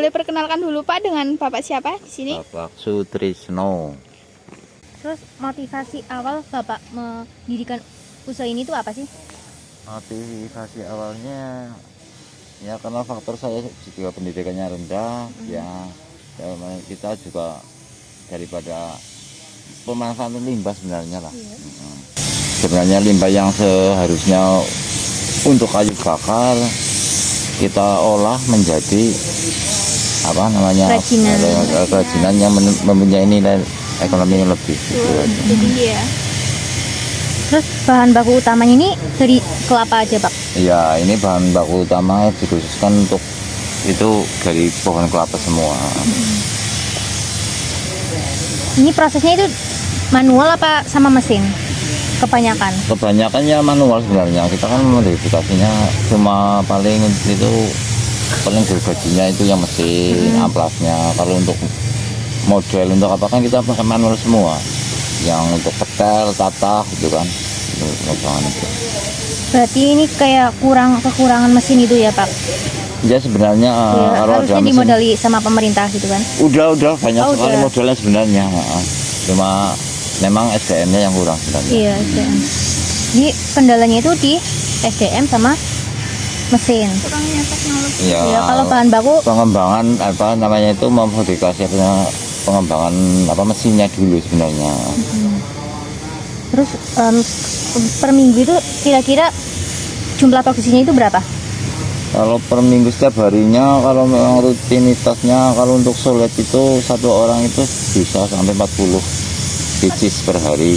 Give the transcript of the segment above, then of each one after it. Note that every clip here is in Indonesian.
boleh perkenalkan dulu Pak dengan Bapak siapa di sini? Bapak Sutrisno. Terus motivasi awal Bapak mendirikan usaha ini tuh apa sih? Motivasi awalnya ya karena faktor saya juga pendidikannya rendah, ya kita juga daripada pemanfaatan limbah sebenarnya lah. Sebenarnya limbah yang seharusnya untuk kayu bakar kita olah menjadi apa namanya kerajinan yang mempunyai nilai ekonomi yang lebih. Lebih tinggi ya. Terus bahan baku utamanya ini dari kelapa aja Pak? Iya, ini bahan baku utama dikhususkan untuk itu dari pohon kelapa semua. Ini prosesnya itu manual apa sama mesin? Kebanyakan? Kebanyakan ya manual sebenarnya. Kita kan modifikasinya cuma paling itu paling gergajinya itu yang mesin, amplasnya. Kalau untuk model untuk apa kan kita pakai manual semua. Yang untuk petel, tata gitu kan. Itu. Berarti ini kayak kekurangan mesin itu ya Pak? Ya sebenarnya Ya, kalau ada harusnya mesin dimodali sama pemerintah gitu kan? udah banyak sekali udah. modelnya sebenarnya. Cuma memang SDM-nya yang kurang sebenarnya. Iya, SDM. Jadi kendalanya itu di SDM sama mesin. Kurangnya teknologi. Ya, Ya, kalau bahan baku pengembangan apa namanya itu memodifikasi pengembangan apa mesinnya dulu sebenarnya. terus per minggu itu kira-kira jumlah produksinya itu berapa? Kalau per minggu setiap harinya, kalau memang rutinitasnya, kalau untuk sulit itu satu orang itu bisa sampai 40 biji per hari.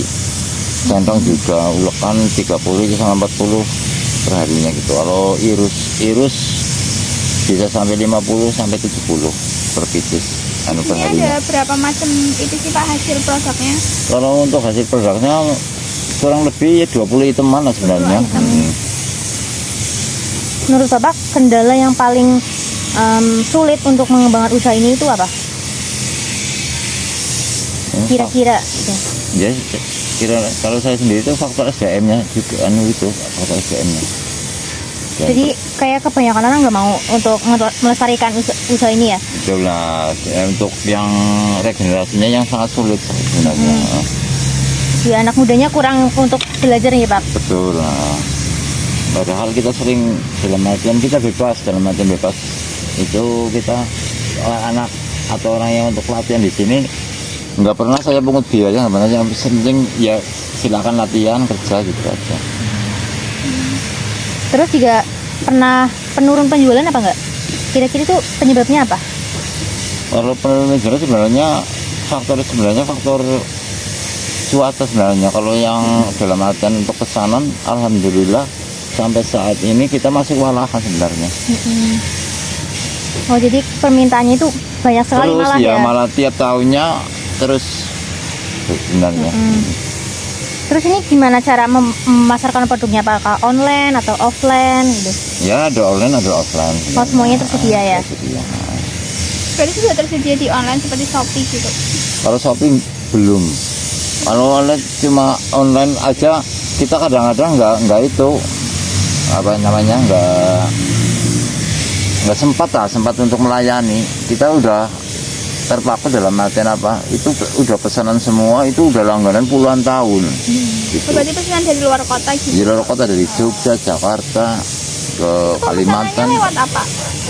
Centong juga ulekan 30 sampai 40 per harinya gitu. Kalau irus bisa sampai 50 sampai 70 per biji per Ini harinya. ada berapa macam itu sih Pak hasil produknya? Kalau untuk hasil produknya kurang lebih ya 20 iteman lah sebenarnya. Menurut Bapak kendala yang paling sulit untuk mengembangkan usaha ini itu apa? Kira-kira gitu. Ya, kalau saya sendiri itu faktor SDM-nya juga itu faktor SDM-nya. Jadi kayak kebanyakan orang nggak mau untuk melestarikan usaha ini ya? Betul lah, untuk yang regenerasinya yang sangat sulit sebenarnya. Ya anak mudanya kurang untuk belajar ya Pak? Betul lah. Padahal kita sering dalam artian kita bebas, dalam artian bebas itu kita anak atau orang yang untuk latihan di sini nggak pernah saya pungut biaya, nggak pernah. Yang penting ya silakan latihan kerja gitu aja. Terus juga pernah penurun penjualan apa enggak? Kira-kira itu penyebabnya apa? Kalau penurunan penjualan sebenarnya faktor cuaca sebenarnya. Kalau yang dalam artian untuk pesanan, alhamdulillah sampai saat ini kita masih kewalahan sebenarnya. Oh jadi permintaannya itu banyak sekali Terus malah ya? malah tiap tahunnya terus sebenarnya. Terus ini gimana cara memasarkan produknya Pak? Online atau offline gitu? Ya ada online ada offline. Oh semuanya tersedia ya? Tersedia. Berarti sudah tersedia di online seperti Shopee gitu. Kalau shopping belum. Kalau online cuma online aja kita kadang-kadang nggak itu apa namanya nggak sempat untuk melayani. Kita udah terpaku dalam artian apa itu udah pesanan semua itu udah langganan puluhan tahun. Gitu. Berarti pesanan dari luar kota gitu. Di luar kota dari Jogja, Jakarta ke Kalimantan. Pesanannya lewat apa?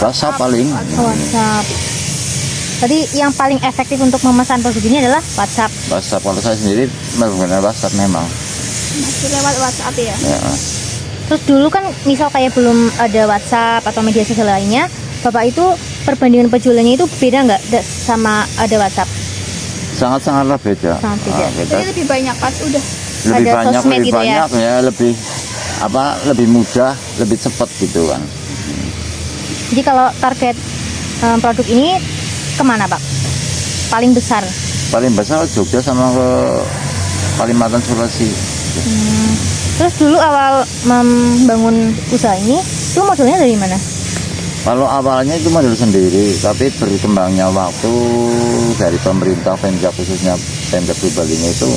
WhatsApp paling. WhatsApp. Tadi yang paling efektif untuk memesan produk ini adalah WhatsApp. WhatsApp kalau saya sendiri menggunakan WhatsApp memang. Masih lewat WhatsApp ya? Ya. Terus dulu kan misal kayak belum ada WhatsApp atau media sosial lainnya, Bapak itu perbandingan penjualannya itu beda nggak sama ada WhatsApp? Sangat-sangatlah beda. Sangat beda. Beda. Jadi lebih banyak pas udah Lebih ada banyak, sosmed lebih gitu banyak ya, lebih mudah, lebih cepat gitu kan. Jadi kalau target produk ini kemana Pak? Paling besar? Paling besar Jogja sama ke Kalimantan Sulawesi. Terus dulu awal membangun usaha ini, itu modalnya dari mana? Kalau awalnya itu modal sendiri, tapi berkembangnya waktu dari pemerintah Pemda khususnya Pemda Balinya itu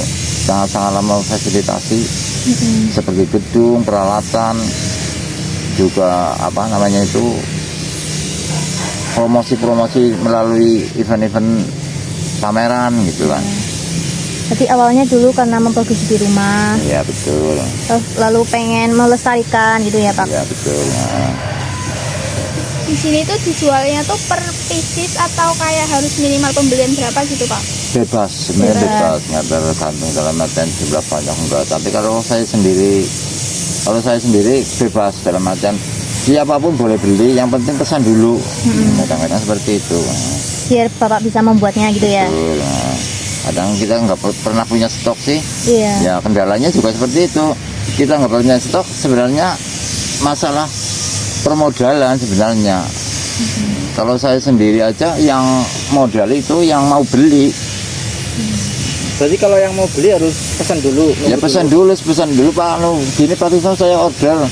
sangat-sangat lama fasilitasi seperti gedung, peralatan, juga apa namanya itu promosi-promosi melalui event-event pameran gitu kan. Jadi awalnya dulu karena memproduksi di rumah, Iya betul. terus lalu pengen melestarikan gitu ya Pak. Iya betul. Nah, Di sini tuh dijualnya tuh per pieces atau kayak harus minimal pembelian berapa gitu Pak? bebas, sebenarnya Bebas. bebas, nggak tergantung dalam artian jumlah banyak enggak. Tapi kalau saya sendiri bebas dalam artian siapapun boleh beli, yang penting pesan dulu. Kadang-kadang seperti itu. Biar Bapak bisa membuatnya gitu ya. Betul. Nah, kadang kita nggak pernah punya stok sih. Iya. Ya kendalanya juga seperti itu. Kita nggak punya stok sebenarnya masalah permodalan sebenarnya. Kalau saya sendiri aja yang modal itu yang mau beli. Berarti kalau yang mau beli harus pesan dulu. Ya pesan dulu Pak. Gini Pak Tisno saya order.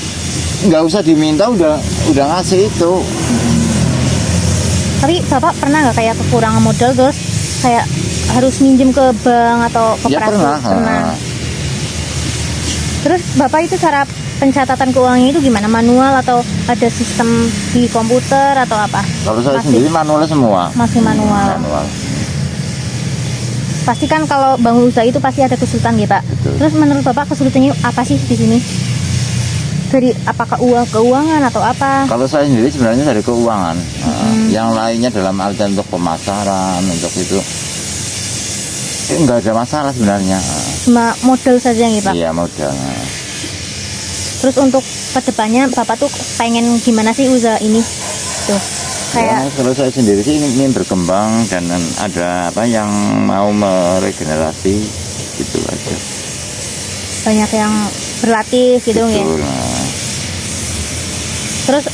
Nggak usah diminta udah ngasih itu. Tapi Bapak pernah nggak kayak kekurangan modal terus kayak harus minjem ke bank atau Ya koperasi? pernah. Pernah. Terus Bapak itu cara pencatatan keuangannya itu gimana? Manual atau ada sistem di komputer atau apa? Kalau saya Masih- sendiri manualnya semua. Masih manual. Manual. Pasti kan kalau bangun usaha itu pasti ada kesulitan ya Pak. Betul. Terus menurut Bapak kesulitannya apa sih di sini? Dari apakah keuangan atau apa? Kalau saya sendiri sebenarnya dari keuangan. Yang lainnya dalam artian untuk pemasaran, untuk itu nggak ada masalah sebenarnya. Cuma modal saja ya Pak. Iya modal. Terus untuk kedepannya Bapak tuh pengen gimana sih usaha ini? Tuh kayak Ya, kalau saya sendiri sih ingin berkembang dan ada apa yang mau meregenerasi gitu aja. banyak yang berlatih gitu ya. Betul. Nah, Terus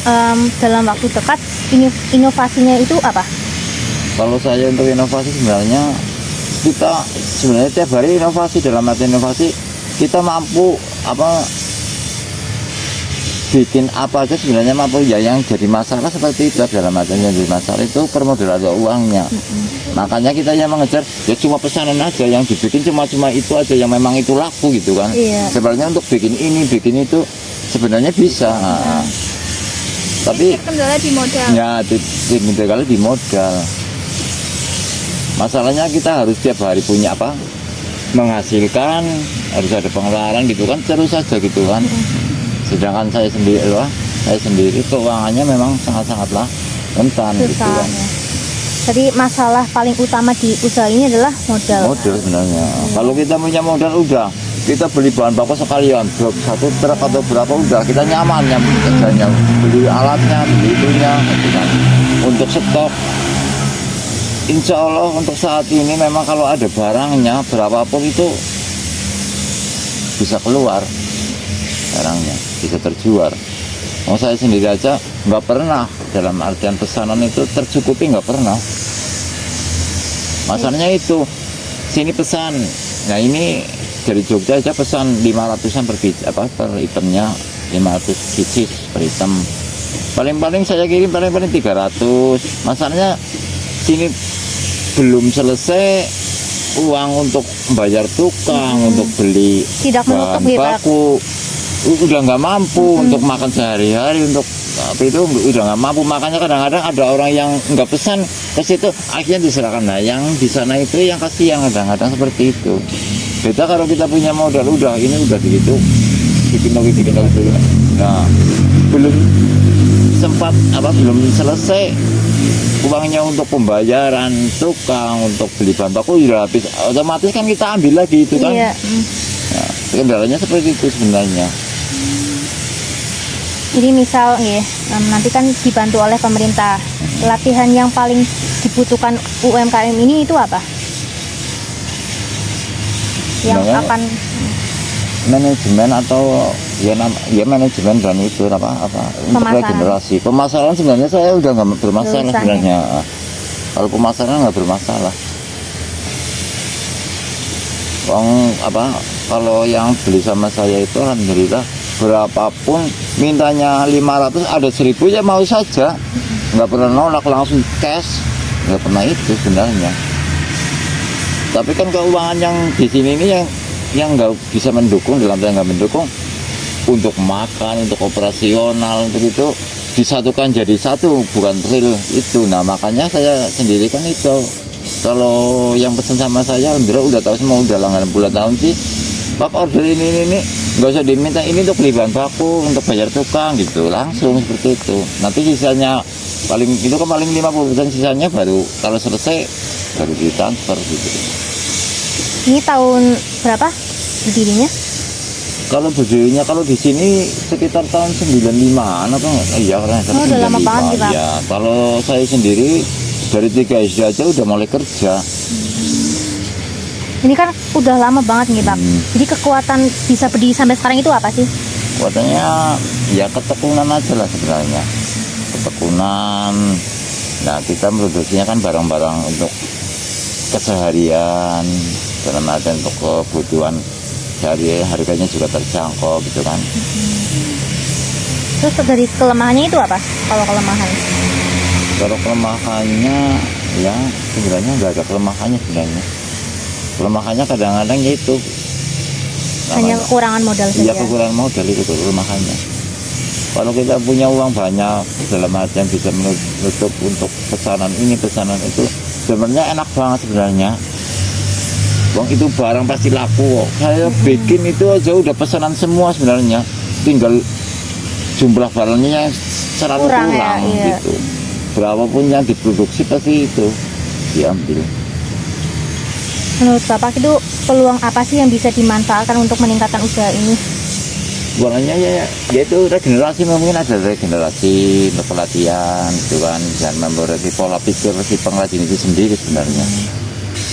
dalam waktu dekat inovasinya itu apa? kalau saya untuk inovasi sebenarnya kita sebenarnya tiap hari inovasi, dalam arti inovasi kita mampu apa bikin apa aja sebenarnya mampu. Ya yang jadi masalah seperti itu, dalam arti yang jadi masalah itu permodalan atau uangnya. Makanya kita yang mengejar ya cuma pesanan aja, yang dibikin cuma itu aja yang memang itu laku gitu kan. Iya. Sebenarnya untuk bikin ini bikin itu sebenarnya bisa. Tapi Kendala di modal. ya kali di modal. Masalahnya kita harus tiap hari punya apa? Menghasilkan, harus ada pengeluaran gitu kan, terus saja gitu kan. Sedangkan saya sendiri keuangannya memang sangatlah rentan gitu Susah kan. ya. Jadi masalah paling utama di usaha ini adalah modal. Modal sebenarnya. Kalau kita punya modal udah, kita beli bahan baku sekalian, satu truk atau berapa udah, kita nyaman kerjanya, beli alatnya, beli itunya, gitu kan. Untuk stok, insya Allah untuk saat ini memang kalau ada barangnya berapapun itu bisa keluar barangnya, bisa terjual. Mau saya sendiri aja nggak pernah dalam artian pesanan itu tercukupi, nggak pernah. Masalahnya itu sini pesan, nah ini dari Jogja aja pesan 500-an per itemnya, 500 biji per item. Paling-paling saya kirim paling-paling 300. Masalahnya sini belum selesai uang untuk bayar tukang, untuk beli Tidak menutup bahan ya, Pak. baku, udah nggak mampu untuk makan sehari-hari, untuk apa itu udah nggak mampu. Makanya kadang-kadang ada orang yang nggak pesan ke situ, akhirnya diserahkan. Nah yang di sana itu yang kasih, yang kadang-kadang seperti itu. Beda kalau kita punya modal, udah ini udah begitu bikin lagi dulu. Nah belum sempat belum selesai uangnya untuk pembayaran tukang, untuk beli bahan baku udah habis, otomatis kan kita ambil lagi itu kan. Iya. Nah, kendalanya seperti itu sebenarnya. Jadi misal ya, nanti kan dibantu oleh pemerintah. Latihan yang paling dibutuhkan UMKM ini itu apa? Yang Sebenarnya akan manajemen atau ya manajemen dan itu apa untuk Pemasaran. regenerasi. Pemasaran sebenarnya saya udah nggak bermasalah Nggak usah, sebenarnya. Kalau pemasaran nggak bermasalah. Kalau yang beli sama saya itu alhamdulillah berapapun mintanya 500 ada 1000 ya mau saja, nggak pernah nolak, langsung cash, nggak pernah itu sebenarnya. Tapi kan keuangan yang di sini ini yang nggak bisa mendukung, dalam arti nggak mendukung untuk makan, untuk operasional, untuk itu disatukan jadi satu, bukan real itu. Nah makanya saya sendiri kan itu, kalau yang pesan sama saya alhamdulillah udah tahu semua, udah langganan bulan tahun sih. Pak order ini nggak usah diminta ini untuk beli bahan baku, untuk bayar tukang gitu, langsung seperti itu. Nanti sisanya paling itu kan paling 50%, sisanya baru kalau selesai baru ditransfer gitu. Ini tahun berapa berdirinya? Kalau berdirinya kalau di sini sekitar tahun 95-an atau enggak? Iya, karena Oh, udah lama banget sih, Pak. Ya, kalau saya sendiri dari 3 SD aja udah mulai kerja. Ini kan udah lama banget nih Pak. Jadi kekuatan bisa berdiri sampai sekarang itu apa sih? Katanya ya ketekunan aja lah sebenarnya. Ketekunan. Nah, kita produksinya kan barang-barang untuk keseharian, dalam artian untuk kebutuhan sehari, harganya juga terjangkau gitu kan. Terus dari kelemahannya itu apa? Kalau kelemahan? Kalau kelemahannya ya sebenarnya nggak ada kelemahannya sebenarnya. Kelemahannya kadang-kadang ya itu Hanya kekurangan modal saja. iya, kekurangan modal itu kelemahannya. Kalau kita punya uang banyak dalam artian bisa menutup untuk pesanan ini pesanan itu, sebenarnya enak banget sebenarnya. Uang itu barang pasti laku kok. Saya bikin itu aja udah pesanan semua sebenarnya, tinggal jumlah barangnya yang 100 Kurang kurang ya, iya. gitu. Berapapun yang diproduksi pasti itu diambil. Menurut Bapak itu peluang apa sih yang bisa dimanfaatkan untuk meningkatkan usaha ini? Warnanya ya itu regenerasi, mungkin ada regenerasi untuk pelatihan gitu kan, dan memperbaiki pola pikir si pengrajin itu sendiri sebenarnya.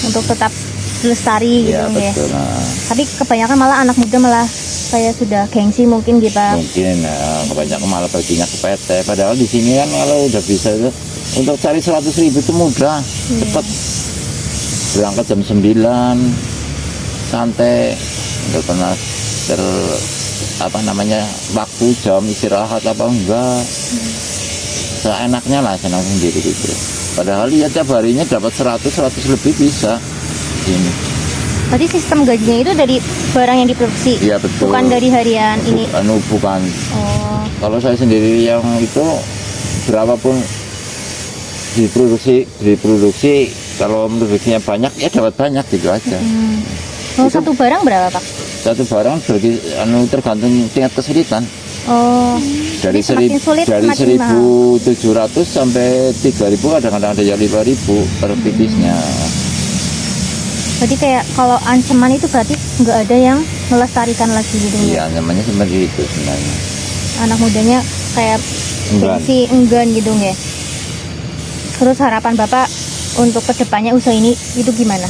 Untuk tetap lestari gitu Ya ya. betul. Nah, Tapi kebanyakan malah anak muda malah saya sudah gengsi mungkin gitu Pak. mungkin kebanyakan malah perginya ke PT. Padahal di sini kan kalau udah bisa itu untuk cari 100.000 itu mudah, cepat. Berangkat jam 9, santai, nggak pernah waktu jam istirahat apa enggak. Seenaknya lah, senang sendiri gitu. Padahal ya tiap harinya dapat 100 lebih bisa ini. Berarti sistem gajinya itu dari barang yang diproduksi? Iya betul. Bukan dari harian ini? Bukan. Oh, Kalau saya sendiri yang itu berapapun diproduksi, kalau produksinya banyak ya dapat banyak gitu aja. oh satu barang berapa Pak? Satu barang tergantung tingkat kesulitan. Oh, Dari semakin sulit dari semakin mahal. 1.700 sampai 3.000, kadang-kadang ada yang 5.000 per pipisnya. Berarti kayak kalau ancaman itu berarti nggak ada yang melestarikan lagi gitu ya? Iya, namanya seperti itu sebenarnya. Anak mudanya kayak Enggan. gengsi, enggan gitu ya? Terus harapan Bapak untuk kedepannya usaha ini itu gimana?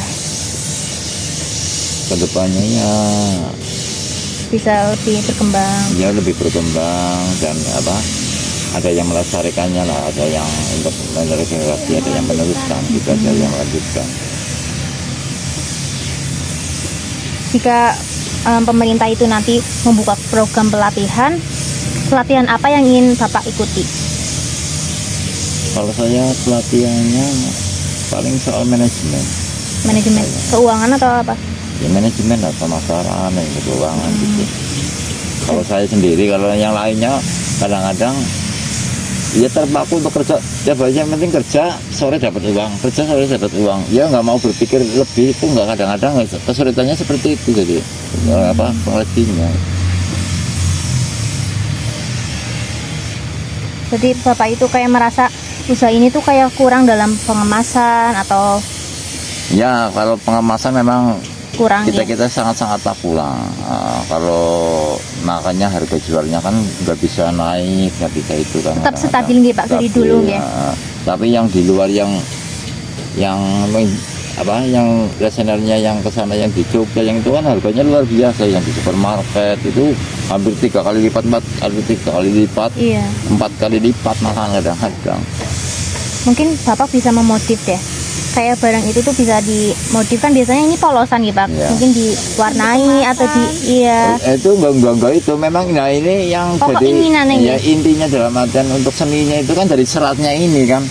Kedepannya ya Bisa lebih berkembang? ya lebih berkembang dan ada yang melestarikannya lah, ada yang untuk meregenerasi, ada yang meneruskan, juga ada yang melanjutkan. Jika pemerintah itu nanti membuka program pelatihan apa yang ingin Bapak ikuti? Kalau saya pelatihannya paling soal manajemen. Manajemen keuangan atau apa? Ya manajemen lah, pemasaran, keuangan gitu. Kalau saya sendiri, kalau yang lainnya kadang-kadang ya terpaku untuk kerja, ya yang penting kerja sore dapat uang, kerja sore dapat uang. Ya nggak mau berpikir lebih, itu nggak, kadang-kadang kesulitannya seperti itu jadi pengrajinnya. Jadi Bapak itu kayak merasa usaha ini tuh kayak kurang dalam pengemasan atau Ya kalau pengemasan memang kurang ya? kita sangat-sangat laku lah. Kalau makanya harga jualnya kan nggak bisa naik, nggak bisa itu kan. Tetap kadang-kadang stabil nggih Pak dari stabil, dulu ya? Tapi yang di luar yang resenernya yang kesana, yang di Jogja, yang itu kan harganya luar biasa. Yang di supermarket itu hampir 3 kali lipat, 4 kali lipat, Iya. 4 kali lipat malah kadang-kadang. Mungkin Bapak bisa memodif ya. Kayak barang itu tuh bisa dimodif kan biasanya ini polosan gitu Pak. Iya. Mungkin diwarnai atau Itu enggak itu memang. Nah ini yang Oh, jadi keinginannya ya gitu? intinya dalam artian untuk seninya itu kan dari seratnya ini kan.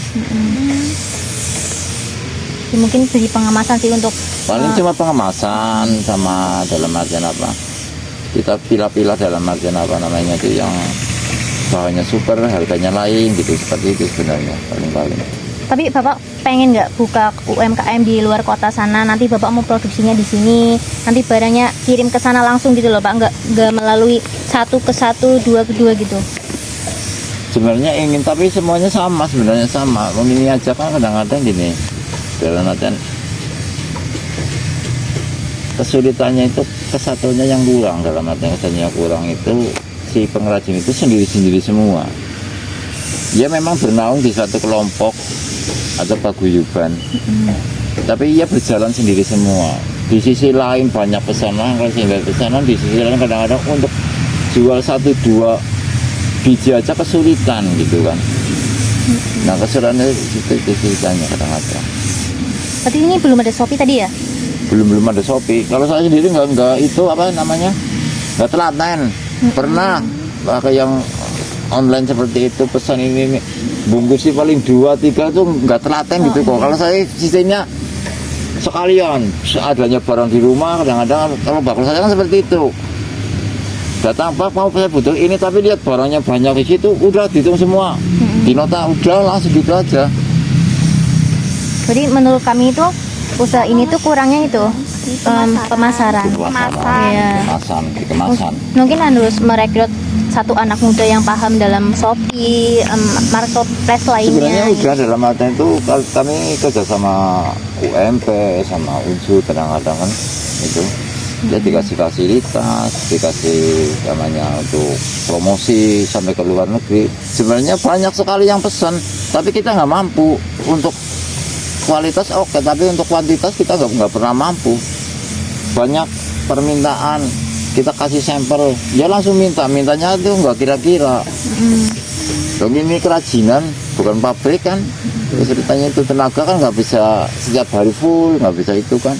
Ya, mungkin dari pengemasan sih untuk Paling cuma pengemasan sama dalam artian kita pilah-pilah dalam artian itu yang bahannya super, harganya lain gitu, seperti itu sebenarnya paling-paling. Tapi Bapak pengen nggak buka UMKM di luar kota sana? Nanti Bapak mau produksinya di sini, nanti barangnya kirim ke sana langsung gitu loh Pak, nggak melalui satu ke satu, dua ke dua gitu. Sebenarnya ingin, tapi semuanya sama, sebenarnya sama. Ini aja kan kadang-kadang gini, dalam artian kesulitannya itu kesatuannya yang kurang, dalam artian kesatuannya yang kurang itu si pengrajin itu sendiri-sendiri semua. Dia memang bernaung di satu kelompok atau paguyuban, tapi ia berjalan sendiri semua. Di sisi lain banyak pesanan, di sisi lain kadang-kadang untuk jual 1-2 biji aja kesulitan gitu kan. Nah kesulitannya itu ceritanya kadang-kadang. Tapi ini belum ada Shopee tadi ya? Belum ada Shopee. Kalau saya sendiri nggak itu apa namanya, nggak telaten. Pernah pakai yang online seperti itu, pesan ini bungkus sih paling 2-3 tuh nggak telaten gitu kok. Kalau saya sistemnya sekalian seadanya barang di rumah, kadang-kadang kalau bakal saya kan seperti itu. Datang Pak, mau saya butuh ini, tapi lihat barangnya banyak di situ, udah dihitung semua, di nota udah langsung gitu aja. Jadi menurut kami itu usaha ini tuh kurangnya itu pemasaran. Iya. Kemasan. Mungkin harus merekrut satu anak muda yang paham dalam Shopee, marketplace lainnya. Sebenarnya udah dalam artian itu kami kerja sama UMP, sama Unsur kadang-kadang kan itu. Dia dikasih fasilitas, dikasih namanya untuk promosi sampai ke luar negeri. Sebenarnya banyak sekali yang pesan, tapi kita nggak mampu. Untuk kualitas oke, tapi untuk kuantitas kita nggak pernah mampu. Banyak permintaan, kita kasih sampel, dia langsung mintanya itu nggak kira-kira. Dong ini kerajinan, bukan pabrik kan. Ceritanya itu tenaga kan nggak bisa setiap hari full, nggak bisa itu kan.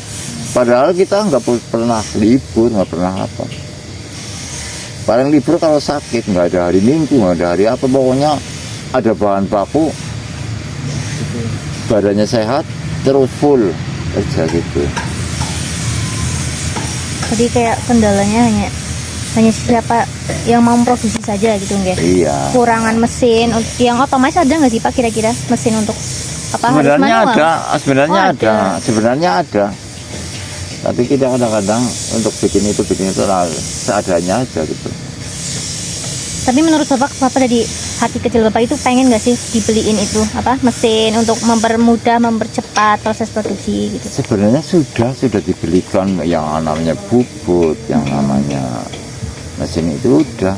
Padahal kita nggak pernah libur, nggak pernah apa. Paling libur kalau sakit, nggak ada hari Minggu, nggak ada hari apa, pokoknya ada bahan baku, badannya sehat, terus full kerja gitu. Jadi kayak kendalanya hanya siapa yang mau produksi saja gitu nggak? Iya. Kurangan mesin yang otomatis ada nggak sih Pak kira-kira mesin untuk apa? Sebenarnya harus manual? sebenarnya ada. Tapi kita kadang-kadang untuk bikin itu seadanya aja gitu. Tapi menurut Bapak dari hati kecil Bapak itu pengen nggak sih dibeliin itu apa mesin untuk mempermudah, mempercepat proses produksi gitu? Sebenarnya sudah dibelikan yang namanya bubut, yang namanya mesin itu udah.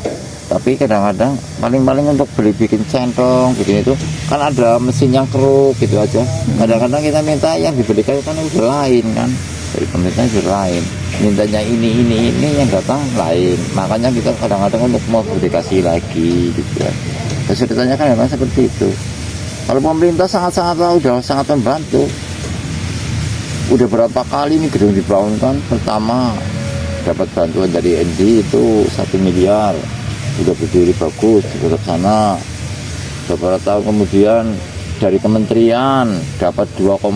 Tapi kadang-kadang paling-paling untuk bikin centong, bikin itu kan ada mesin yang keruk gitu aja. Kadang-kadang kita minta yang dibelikan kan udah lain kan. Dari pemerintah itu lain, mintanya ini yang datang lain, makanya kita kadang-kadang untuk mau dikasih lagi gitu ya. Kesulitannya kan memang seperti itu. Kalau pemerintah sangat-sangat udah sangat membantu. Udah berapa kali ini gedung dibangunkan, pertama dapat bantuan dari ND itu 1 miliar, udah berdiri bagus di kota sana. Beberapa tahun kemudian dari kementerian dapat 2,6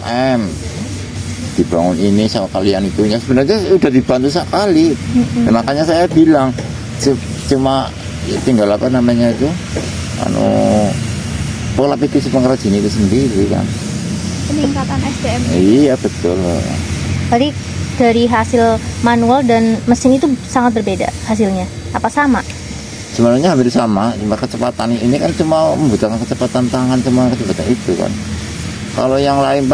M. Dibangun ini sama kalian itunya, sebenarnya udah dibantu sekali. Makanya saya bilang cuma tinggal apa namanya itu pola pikir si pengrajin itu sendiri kan, Peningkatan SDM. iya betul. Tadi dari hasil manual dan mesin itu sangat berbeda hasilnya, apa sama? Sebenarnya hampir sama, cuma kecepatan ini kan cuma membutuhkan kecepatan tangan, cuma kecepatan itu kan. Kalau yang lain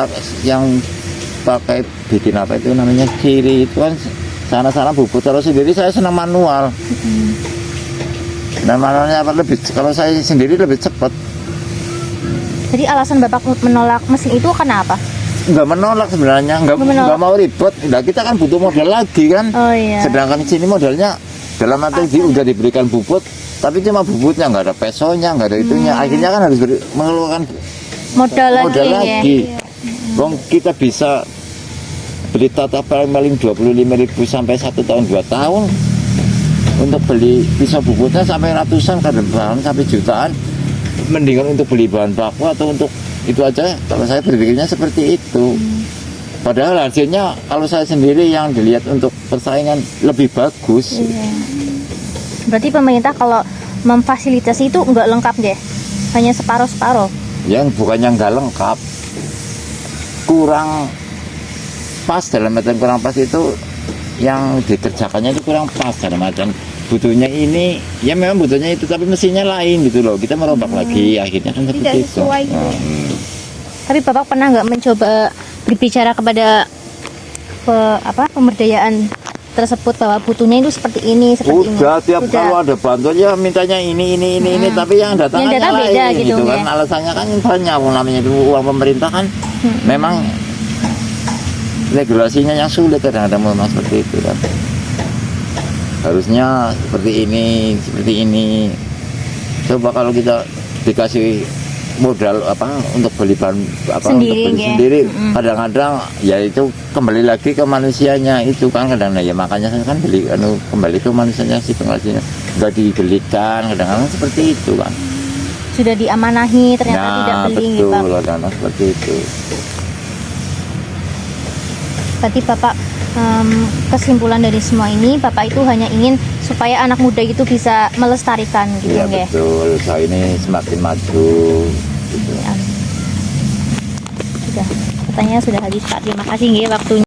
pakai bikin apa itu namanya kiri itu kan sana-sana bubut. Kalau sendiri saya senang manual. Dan manualnya kalau saya sendiri lebih cepat. Jadi alasan Bapak menolak mesin itu kenapa? Nggak menolak sebenarnya, nggak mau ribet. Nah, kita kan butuh modal lagi kan. Oh iya. Sedangkan di sini modalnya dalam arti udah diberikan bubut, tapi cuma bubutnya nggak ada pesonya, nggak ada itunya. Akhirnya kan harus mengeluarkan Modal lagi. Ya? Bang, kita bisa beli tatapan paling 25.000 sampai 1 tahun 2 tahun. Untuk beli pisau bubutnya sampai ratusan, kadang sampai jutaan. Mendingan untuk beli bahan baku atau untuk itu aja. Kalau saya berpikirnya seperti itu. Padahal hasilnya kalau saya sendiri yang dilihat untuk persaingan lebih bagus. Iya. Berarti pemerintah kalau memfasilitasi itu nggak lengkap deh, hanya separuh-separuh. Yang bukannya nggak lengkap, kurang pas, dalam artian kurang pas itu yang dikerjakannya itu kurang pas, dalam artian butuhnya ini, ya memang butuhnya itu tapi mesinnya lain gitu loh, kita merombak lagi, akhirnya kan Tidak seperti itu. sesuai gitu. Tapi Bapak pernah nggak mencoba berbicara kepada pemberdayaan tersebut bahwa butuhnya itu seperti ini, seperti Udah ini? tiap kalau ada bantuan ya mintanya ini, tapi yang datang Yang datang beda lain gitu, kan, ya. alasannya kan banyak, namanya itu uang pemerintah kan, memang regulasinya yang sulit kadang-kadang memang seperti itu kan. Harusnya seperti ini. Coba kalau kita dikasih modal untuk beli bahan Sendiri, untuk beli ya. sendiri, kadang-kadang ya itu kembali lagi ke manusianya itu kan, kadang-kadang ya makanya saya kan beli kembali ke manusianya si pengrajinnya, nggak dibelikan, kadang-kadang seperti itu kan. Sudah diamanahi ternyata tidak beli gitu, betul, Pak. kadang-kadang seperti itu. Berarti Bapak, kesimpulan dari semua ini, Bapak itu hanya ingin supaya anak muda itu bisa melestarikan gitu, Iya nggih? betul, usaha ini semakin maju gitu. Ya. Sudah, katanya sudah habis Pak. Terima kasih nggih waktunya.